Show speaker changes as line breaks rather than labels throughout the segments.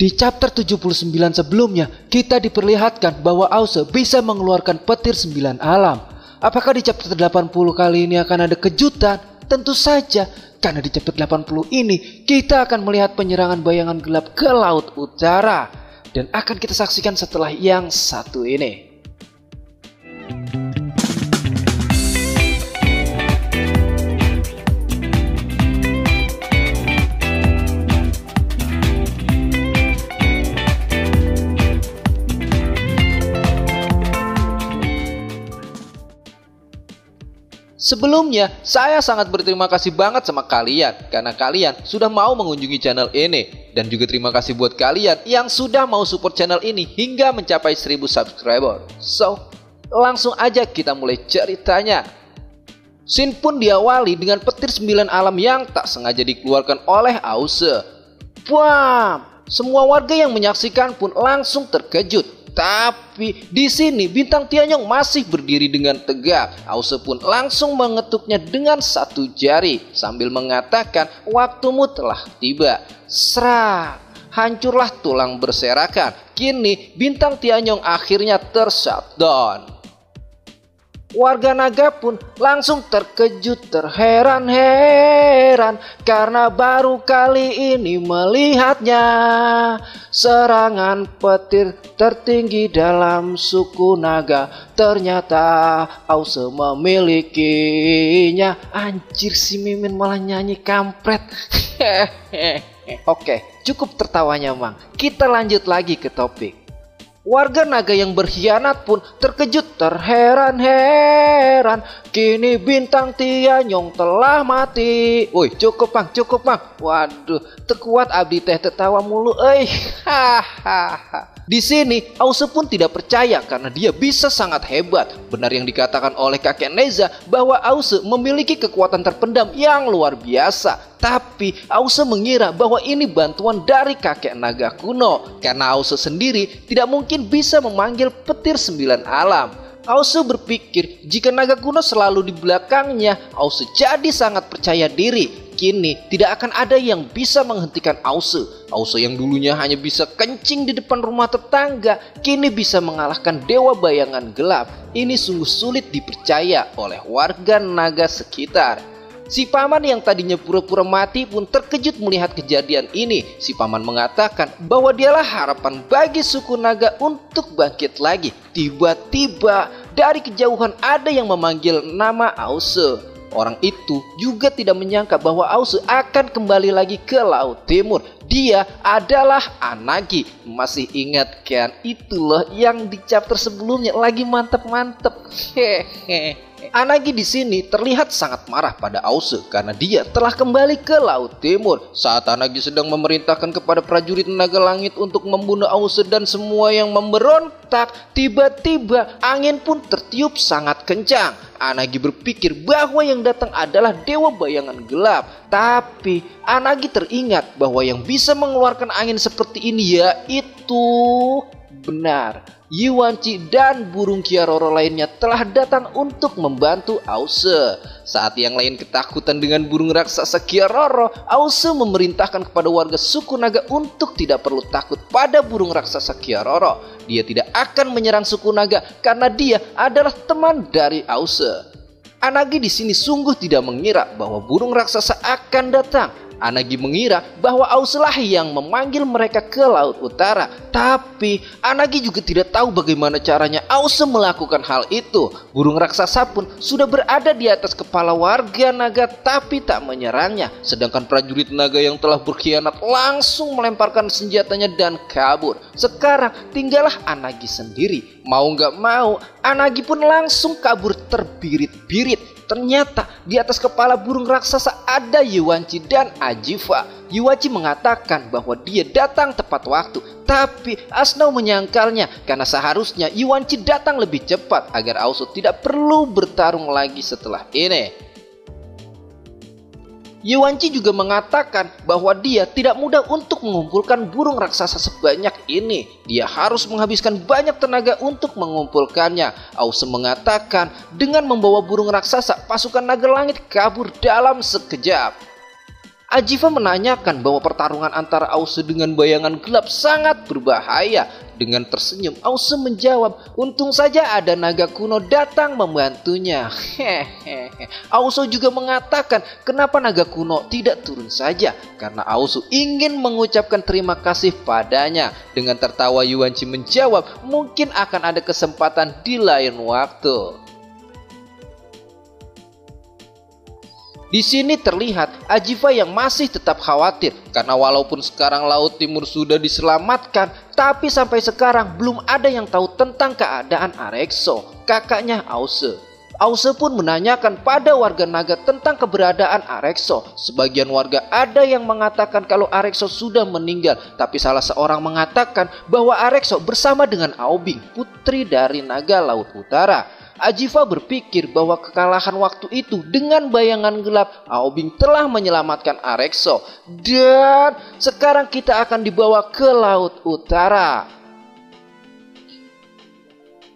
Di chapter 79 sebelumnya, kita diperlihatkan bahwa Ause bisa mengeluarkan petir 9 alam. Apakah di chapter 80 kali ini akan ada kejutan? Tentu saja, karena di chapter 80 ini kita akan melihat penyerangan bayangan gelap ke Laut Utara. Dan akan kita saksikan setelah yang satu ini. Sebelumnya, saya sangat berterima kasih banget sama kalian karena kalian sudah mau mengunjungi channel ini. Dan juga terima kasih buat kalian yang sudah mau support channel ini hingga mencapai 1000 subscriber. So, langsung aja kita mulai ceritanya. Scene pun diawali dengan petir 9 alam yang tak sengaja dikeluarkan oleh Ause. Wah, semua warga yang menyaksikan pun langsung terkejut. Tapi di sini Bintang Tianyong masih berdiri dengan tegak. Ause pun langsung mengetuknya dengan satu jari sambil mengatakan waktumu telah tiba. Serak, hancurlah tulang berserakan. Kini Bintang Tianyong akhirnya tershutdown. Warga naga pun langsung terkejut, terheran-heran karena baru kali ini melihatnya serangan petir tertinggi dalam suku naga. Ternyata Ause memilikinya. Anjir, si Mimin malah nyanyi kampret. Oke, cukup tertawanya Mang. Kita lanjut lagi ke topik. Warga naga yang berkhianat pun terkejut, terheran-heran. Kini Bintang Tianyong telah mati. Woi, cukup Bang, cukup Bang. Waduh, terkuat abdi teh tertawa mulu. Hahaha. Di sini Ause pun tidak percaya karena dia bisa sangat hebat. Benar yang dikatakan oleh kakek Neza bahwa Ause memiliki kekuatan terpendam yang luar biasa. Tapi Ause mengira bahwa ini bantuan dari kakek naga kuno karena Ause sendiri tidak mungkin bisa memanggil petir 9 alam. Ause berpikir jika naga kuno selalu di belakangnya, Ause jadi sangat percaya diri. Kini tidak akan ada yang bisa menghentikan Ause. Ause yang dulunya hanya bisa kencing di depan rumah tetangga, kini bisa mengalahkan dewa bayangan gelap. Ini sungguh sulit dipercaya oleh warga naga sekitar. Si paman yang tadinya pura-pura mati pun terkejut melihat kejadian ini. Si paman mengatakan bahwa dialah harapan bagi suku naga untuk bangkit lagi. Tiba-tiba dari kejauhan ada yang memanggil nama Ause. Orang itu juga tidak menyangka bahwa Ause akan kembali lagi ke Laut Timur. Dia adalah Anagi. Masih ingat kan? Itu loh yang di chapter sebelumnya lagi mantep-mantep. Hehehe. Anagi di sini terlihat sangat marah pada Ause karena dia telah kembali ke Laut Timur. Saat Anagi sedang memerintahkan kepada prajurit naga langit untuk membunuh Ause dan semua yang memberontak, tiba-tiba angin pun tertiup sangat kencang. Anagi berpikir bahwa yang datang adalah dewa bayangan gelap. Tapi Anagi teringat bahwa yang bisa mengeluarkan angin seperti ini yaitu benar, Yuanci dan burung Kiaroro lainnya telah datang untuk membantu Ause. Saat yang lain ketakutan dengan burung raksasa Kiaroro, Ause memerintahkan kepada warga suku naga untuk tidak perlu takut pada burung raksasa Kiaroro. Dia tidak akan menyerang suku naga karena dia adalah teman dari Ause. Anagi di sini sungguh tidak mengira bahwa burung raksasa akan datang. Anagi mengira bahwa Ause lah yang memanggil mereka ke Laut Utara. Tapi Anagi juga tidak tahu bagaimana caranya Ause melakukan hal itu. Burung raksasa pun sudah berada di atas kepala warga naga tapi tak menyerangnya. Sedangkan prajurit naga yang telah berkhianat langsung melemparkan senjatanya dan kabur. Sekarang tinggallah Anagi sendiri. Mau gak mau, Anagi pun langsung kabur terbirit-birit. Ternyata di atas kepala burung raksasa ada Yuanci dan Ajifa. Yuanci mengatakan bahwa dia datang tepat waktu. Tapi Asnau menyangkalnya karena seharusnya Yuanci datang lebih cepat agar Ause tidak perlu bertarung lagi setelah ini. Yuanci juga mengatakan bahwa dia tidak mudah untuk mengumpulkan burung raksasa sebanyak ini. Dia harus menghabiskan banyak tenaga untuk mengumpulkannya. Ause mengatakan dengan membawa burung raksasa, pasukan naga langit kabur dalam sekejap. Ajifa menanyakan bahwa pertarungan antara Ause dengan bayangan gelap sangat berbahaya. Dengan tersenyum, Ause menjawab, untung saja ada naga kuno datang membantunya. Hehehe. Ause juga mengatakan kenapa naga kuno tidak turun saja, karena Ause ingin mengucapkan terima kasih padanya. Dengan tertawa Yuanci menjawab, mungkin akan ada kesempatan di lain waktu. Di sini terlihat Ajifa yang masih tetap khawatir karena walaupun sekarang Laut Timur sudah diselamatkan, tapi sampai sekarang belum ada yang tahu tentang keadaan Arexo, kakaknya Ause. Ause pun menanyakan pada warga naga tentang keberadaan Arexo. Sebagian warga ada yang mengatakan kalau Arexo sudah meninggal, tapi salah seorang mengatakan bahwa Arexo bersama dengan Aobing, putri dari naga Laut Utara. Ajifa berpikir bahwa kekalahan waktu itu dengan bayangan gelap, Aobing telah menyelamatkan Arexo. Dan sekarang kita akan dibawa ke Laut Utara.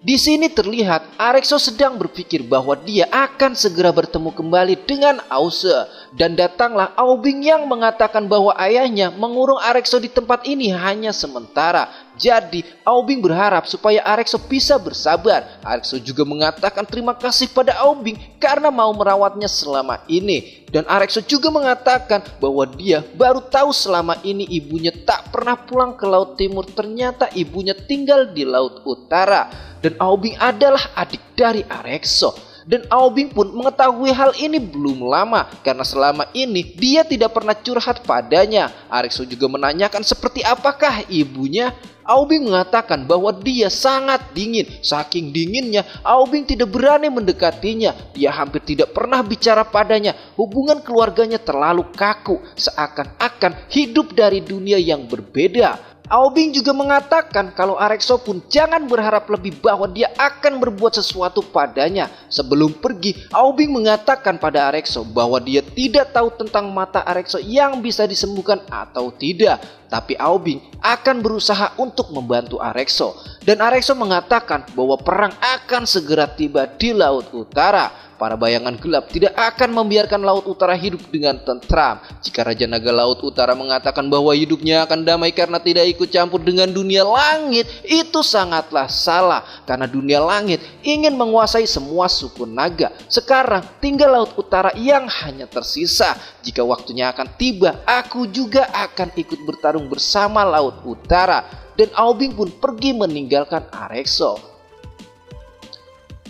Di sini terlihat Arexo sedang berpikir bahwa dia akan segera bertemu kembali dengan Ause. Dan datanglah Aobing yang mengatakan bahwa ayahnya mengurung Arexo di tempat ini hanya sementara. Jadi Aobing berharap supaya Arexo bisa bersabar. Arexo juga mengatakan terima kasih pada Aobing karena mau merawatnya selama ini. Dan Arexo juga mengatakan bahwa dia baru tahu selama ini ibunya tak pernah pulang ke Laut Timur. Ternyata ibunya tinggal di Laut Utara. Dan Aobing adalah adik dari Arexo. Dan Aobing pun mengetahui hal ini belum lama karena selama ini dia tidak pernah curhat padanya. Arexo juga menanyakan seperti apakah ibunya. Aobing mengatakan bahwa dia sangat dingin. Saking dinginnya Aobing tidak berani mendekatinya. Dia hampir tidak pernah bicara padanya. Hubungan keluarganya terlalu kaku, seakan-akan hidup dari dunia yang berbeda. Aobing juga mengatakan kalau Arexo pun jangan berharap lebih bahwa dia akan berbuat sesuatu padanya. Sebelum pergi, Aobing mengatakan pada Arexo bahwa dia tidak tahu tentang mata Arexo yang bisa disembuhkan atau tidak. Tapi Aobing akan berusaha untuk membantu Arexo. Dan Arexo mengatakan bahwa perang akan segera tiba di Laut Utara. Para bayangan gelap tidak akan membiarkan Laut Utara hidup dengan tentram. Jika Raja Naga Laut Utara mengatakan bahwa hidupnya akan damai karena tidak ikut campur dengan dunia langit, itu sangatlah salah. Karena dunia langit ingin menguasai semua suku naga. Sekarang tinggal Laut Utara yang hanya tersisa. Jika waktunya akan tiba, aku juga akan ikut bertarung bersama Laut Utara. Dan Aobing pun pergi meninggalkan Arexo.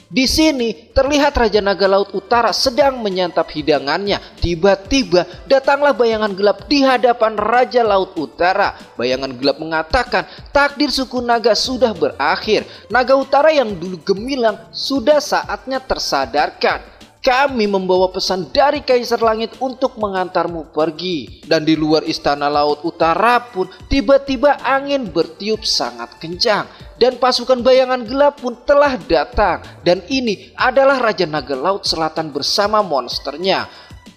Di sini terlihat Raja Naga Laut Utara sedang menyantap hidangannya. Tiba-tiba datanglah bayangan gelap di hadapan Raja Laut Utara. Bayangan gelap mengatakan takdir suku naga sudah berakhir. Naga Utara yang dulu gemilang sudah saatnya tersadarkan. Kami membawa pesan dari Kaisar Langit untuk mengantarmu pergi. Dan di luar istana Laut Utara pun tiba-tiba angin bertiup sangat kencang. Dan pasukan bayangan gelap pun telah datang. Dan ini adalah Raja Naga Laut Selatan bersama monsternya.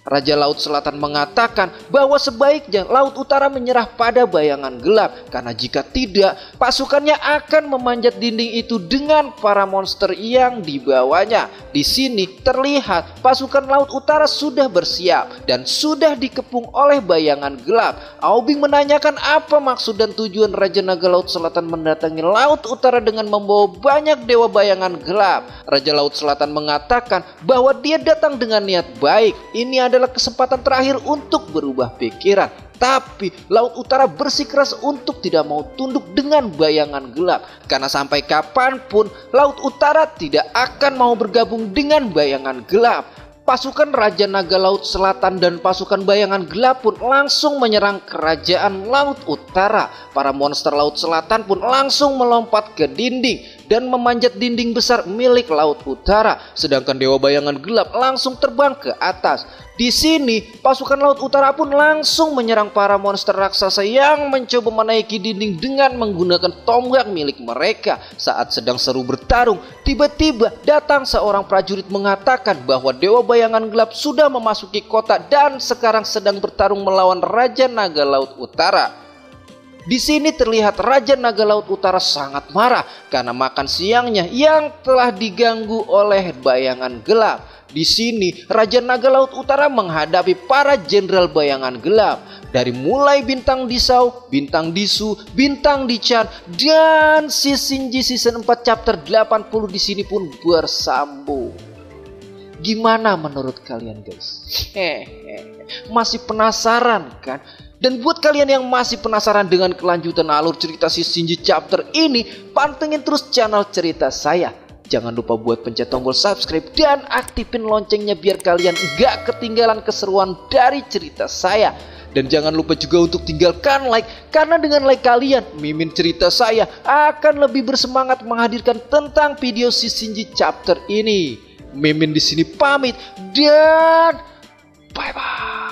Raja Laut Selatan mengatakan bahwa sebaiknya Laut Utara menyerah pada bayangan gelap. Karena jika tidak, pasukannya akan memanjat dinding itu dengan para monster yang dibawanya. Di sini terlihat pasukan Laut Utara sudah bersiap dan sudah dikepung oleh bayangan gelap. Aobing menanyakan apa maksud dan tujuan Raja Naga Laut Selatan mendatangi Laut Utara dengan membawa banyak dewa bayangan gelap. Raja Laut Selatan mengatakan bahwa dia datang dengan niat baik. Ini adalah kesempatan terakhir untuk berubah pikiran. Tapi Laut Utara bersikeras untuk tidak mau tunduk dengan bayangan gelap. Karena sampai kapanpun Laut Utara tidak akan mau bergabung dengan bayangan gelap. Pasukan Raja Naga Laut Selatan dan pasukan bayangan gelap pun langsung menyerang kerajaan Laut Utara. Para monster Laut Selatan pun langsung melompat ke dinding dan memanjat dinding besar milik Laut Utara. Sedangkan dewa bayangan gelap langsung terbang ke atas. Di sini pasukan Laut Utara pun langsung menyerang para monster raksasa yang mencoba menaiki dinding dengan menggunakan tombak milik mereka. Saat sedang seru bertarung, tiba-tiba datang seorang prajurit mengatakan bahwa dewa bayangan gelap sudah memasuki kota dan sekarang sedang bertarung melawan Raja Naga Laut Utara. Di sini terlihat Raja Naga Laut Utara sangat marah karena makan siangnya yang telah diganggu oleh bayangan gelap. Di sini Raja Naga Laut Utara menghadapi para jenderal bayangan gelap. Dari mulai Bintang Disau, Bintang Disu, Bintang Dichan, dan si Shinji season 4 chapter 80 di sini pun bersambung. Gimana menurut kalian guys? Masih penasaran kan? Dan buat kalian yang masih penasaran dengan kelanjutan alur cerita si Shinji chapter ini, pantengin terus channel cerita saya. Jangan lupa buat pencet tombol subscribe dan aktifin loncengnya biar kalian gak ketinggalan keseruan dari cerita saya. Dan jangan lupa juga untuk tinggalkan like, karena dengan like kalian, Mimin cerita saya akan lebih bersemangat menghadirkan tentang video si Shinji chapter ini. Mimin di sini pamit dan bye bye.